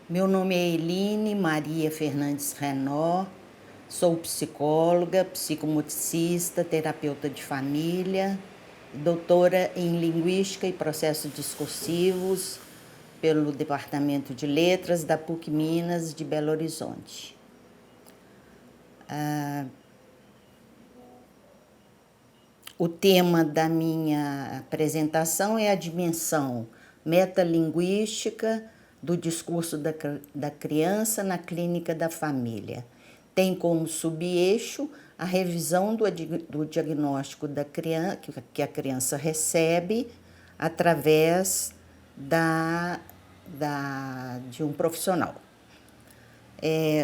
Meu nome é Eline Maria Fernandes Renó, sou psicóloga, psicomotricista, terapeuta de família, doutora em Linguística e Processos Discursivos pelo Departamento de Letras da PUC Minas de Belo Horizonte. O tema da minha apresentação é a dimensão metalinguística do discurso da criança na clínica da família. Tem como subeixo a revisão do diagnóstico da criança, que a criança recebe através de um profissional.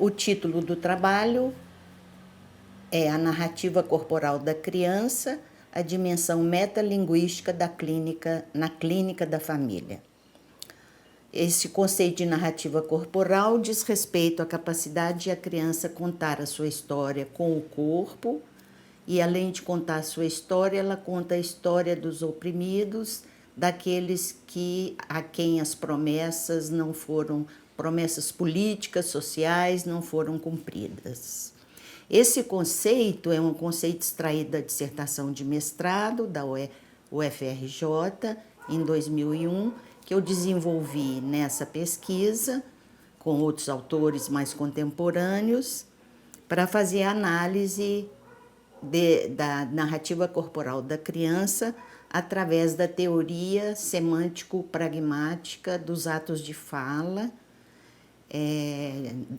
O título do trabalho é A Narrativa Corporal da Criança, a dimensão metalinguística na clínica da família. Esse conceito de narrativa corporal diz respeito à capacidade de a criança contar a sua história com o corpo e, além de contar a sua história, ela conta a história dos oprimidos, daqueles a quem as promessas promessas políticas, sociais, não foram cumpridas. Esse conceito é um conceito extraído da dissertação de mestrado da UFRJ, em 2001, que eu desenvolvi nessa pesquisa, com outros autores mais contemporâneos, para fazer a análise da narrativa corporal da criança através da teoria semântico-pragmática dos atos de fala,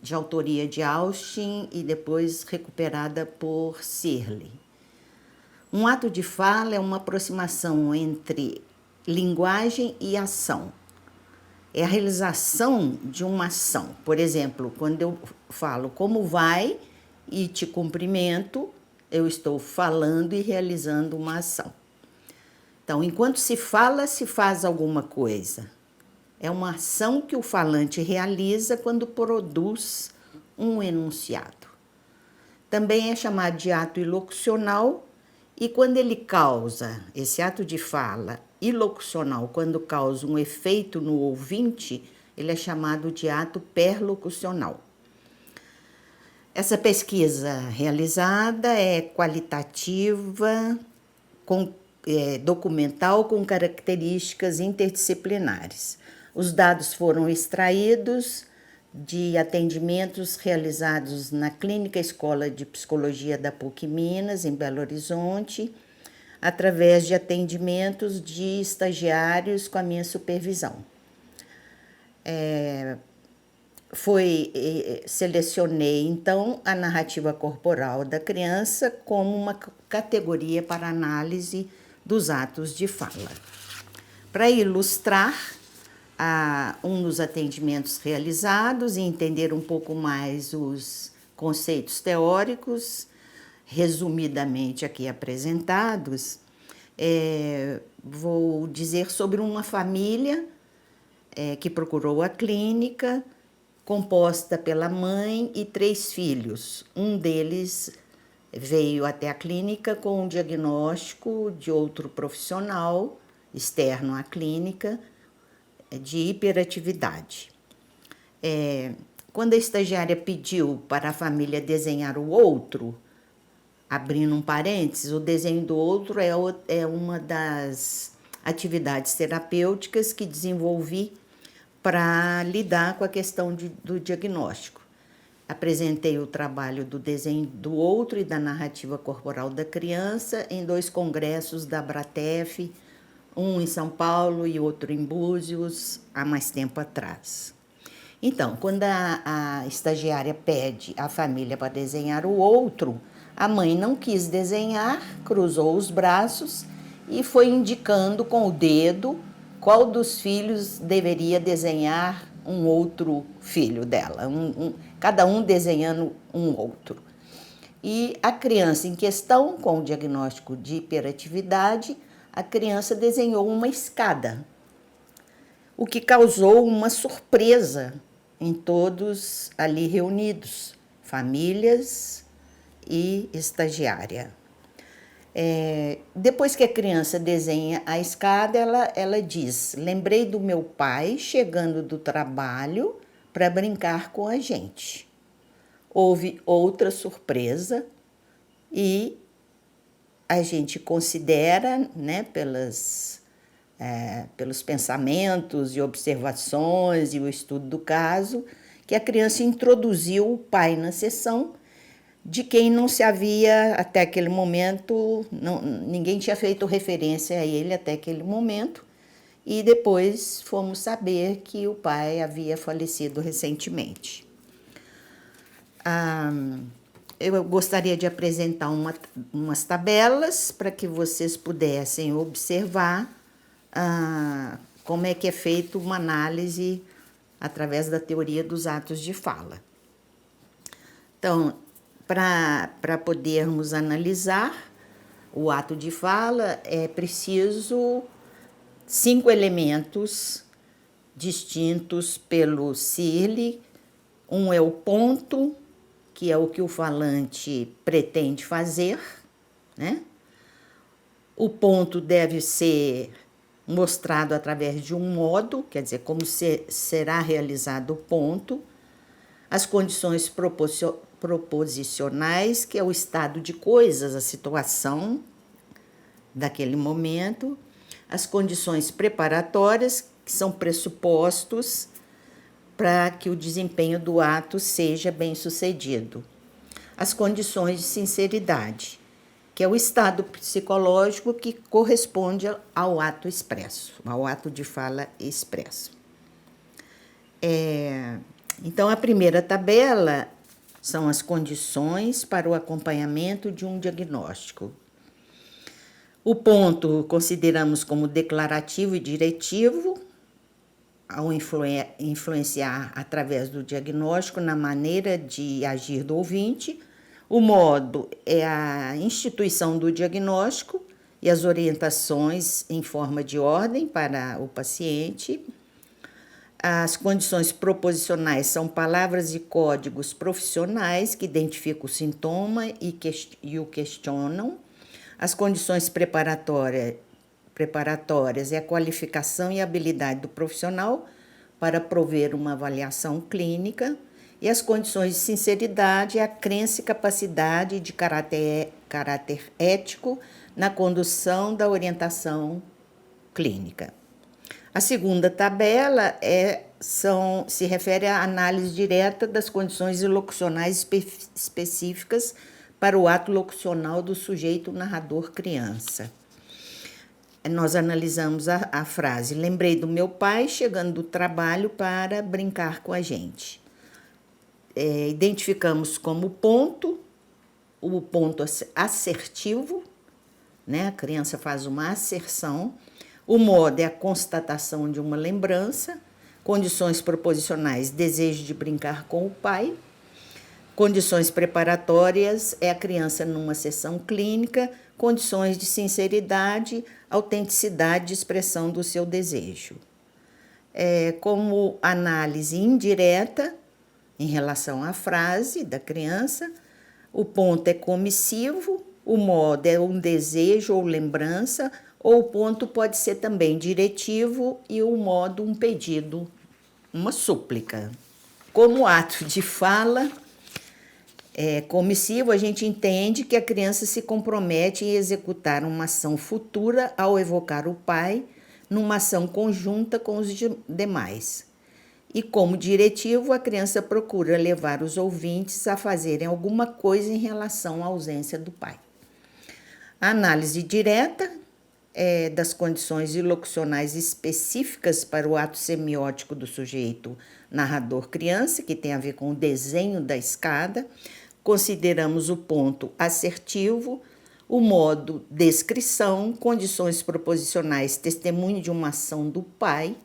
de autoria de Austin e depois recuperada por Searle. Um ato de fala é uma aproximação entre linguagem e ação. É a realização de uma ação. Por exemplo, quando eu falo como vai e te cumprimento, eu estou falando e realizando uma ação. Então, enquanto se fala, se faz alguma coisa. É uma ação que o falante realiza quando produz um enunciado. Também é chamado de ato ilocucional, e quando ele causa, esse ato de fala ilocucional, quando causa um efeito no ouvinte, ele é chamado de ato perlocucional. Essa pesquisa realizada é qualitativa, documental, com características interdisciplinares. Os dados foram extraídos de atendimentos realizados na Clínica Escola de Psicologia da PUC Minas, em Belo Horizonte, através de atendimentos de estagiários com a minha supervisão. Selecionei, então, a narrativa corporal da criança como uma categoria para análise dos atos de fala. Para ilustrar um dos atendimentos realizados e entender um pouco mais os conceitos teóricos, resumidamente aqui apresentados, vou dizer sobre uma família que procurou a clínica, composta pela mãe e 3 filhos. Um deles veio até a clínica com um diagnóstico de outro profissional externo à clínica, de hiperatividade. Quando a estagiária pediu para a família desenhar o outro, abrindo um parênteses, o desenho do outro é uma das atividades terapêuticas que desenvolvi para lidar com a questão do diagnóstico. Apresentei o trabalho do desenho do outro e da narrativa corporal da criança em 2 congressos da Abratef, um em São Paulo e outro em Búzios, há mais tempo atrás. Então, quando a estagiária pede à família para desenhar o outro, a mãe não quis desenhar, cruzou os braços e foi indicando com o dedo qual dos filhos deveria desenhar um outro filho dela, cada um desenhando um outro. E a criança em questão, com o diagnóstico de hiperatividade, a criança desenhou uma escada, o que causou uma surpresa em todos ali reunidos, famílias e estagiária. Depois que a criança desenha a escada, ela diz: lembrei do meu pai chegando do trabalho para brincar com a gente. Houve outra surpresa e a gente considera, né, pelos pensamentos e observações e o estudo do caso, que a criança introduziu o pai na sessão, de quem não se havia até aquele momento, ninguém tinha feito referência a ele até aquele momento, e depois fomos saber que o pai havia falecido recentemente. Eu gostaria de apresentar umas tabelas para que vocês pudessem observar como é que é feita uma análise através da teoria dos atos de fala. Então, para podermos analisar o ato de fala, é preciso 5 elementos distintos pelo Searle. Um é o ponto, que é o que o falante pretende fazer, né? O ponto deve ser mostrado através de um modo, quer dizer, como será realizado o ponto. As condições proposicionais, que é o estado de coisas, a situação daquele momento. As condições preparatórias, que são pressupostos para que o desempenho do ato seja bem-sucedido. As condições de sinceridade, que é o estado psicológico que corresponde ao ato expresso, ao ato de fala expresso. Então, a primeira tabela são as condições para o acompanhamento de um diagnóstico. O ponto consideramos como declarativo e diretivo, ao influenciar através do diagnóstico na maneira de agir do ouvinte. O modo é a instituição do diagnóstico e as orientações em forma de ordem para o paciente. As condições proposicionais são palavras e códigos profissionais que identificam o sintoma e o questionam. As condições preparatórias é a qualificação e habilidade do profissional para prover uma avaliação clínica. E as condições de sinceridade é a crença e capacidade de caráter ético na condução da orientação clínica. A segunda tabela se refere à análise direta das condições locucionais específicas para o ato locucional do sujeito narrador criança. Nós analisamos a frase: lembrei do meu pai chegando do trabalho para brincar com a gente. Identificamos como ponto o ponto assertivo, né? A criança faz uma asserção. O modo é a constatação de uma lembrança. Condições proposicionais, desejo de brincar com o pai. Condições preparatórias é a criança numa sessão clínica. Condições de sinceridade, autenticidade de expressão do seu desejo. Como análise indireta, em relação à frase da criança, o ponto é comissivo, o modo é um desejo ou lembrança, ou o ponto pode ser também diretivo e o modo um pedido, uma súplica. Como ato de fala comissivo, a gente entende que a criança se compromete em executar uma ação futura ao evocar o pai numa ação conjunta com os demais. E como diretivo, a criança procura levar os ouvintes a fazerem alguma coisa em relação à ausência do pai. A análise direta das condições locucionais específicas para o ato semiótico do sujeito narrador-criança, que tem a ver com o desenho da escada. Consideramos o ponto assertivo, o modo descrição, condições proposicionais, testemunho de uma ação do pai,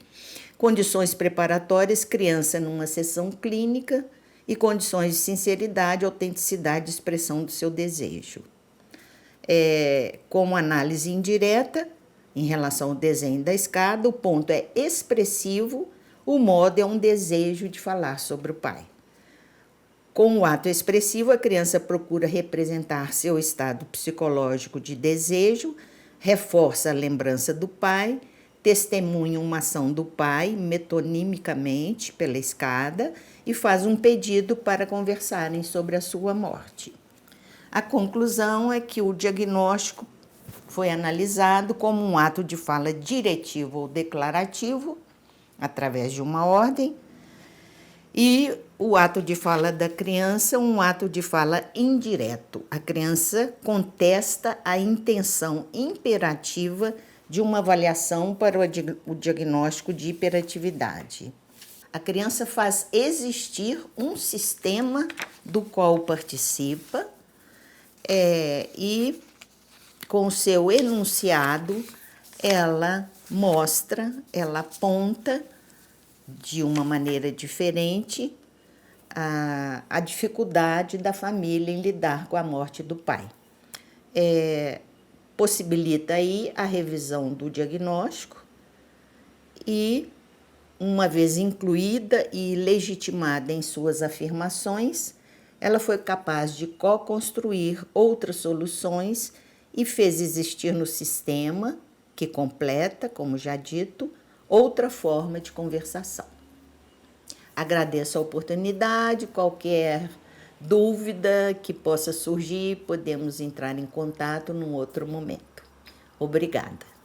condições preparatórias, criança numa sessão clínica, e condições de sinceridade, autenticidade e expressão do seu desejo. Como análise indireta, em relação ao desenho da escada, o ponto é expressivo, o modo é um desejo de falar sobre o pai. Com o ato expressivo, a criança procura representar seu estado psicológico de desejo, reforça a lembrança do pai, testemunha uma ação do pai metonimicamente pela escada e faz um pedido para conversarem sobre a sua morte. A conclusão é que o diagnóstico foi analisado como um ato de fala diretivo ou declarativo, através de uma ordem, e o ato de fala da criança, um ato de fala indireto. A criança contesta a intenção imperativa de uma avaliação para o diagnóstico de hiperatividade. A criança faz existir um sistema do qual participa e, com o seu enunciado, ela mostra, ela aponta de uma maneira diferente a dificuldade da família em lidar com a morte do pai. Possibilita aí a revisão do diagnóstico e, uma vez incluída e legitimada em suas afirmações, ela foi capaz de co-construir outras soluções e fez existir no sistema, que completa, como já dito, outra forma de conversação. Agradeço a oportunidade, qualquer dúvida que possa surgir, podemos entrar em contato num outro momento. Obrigada.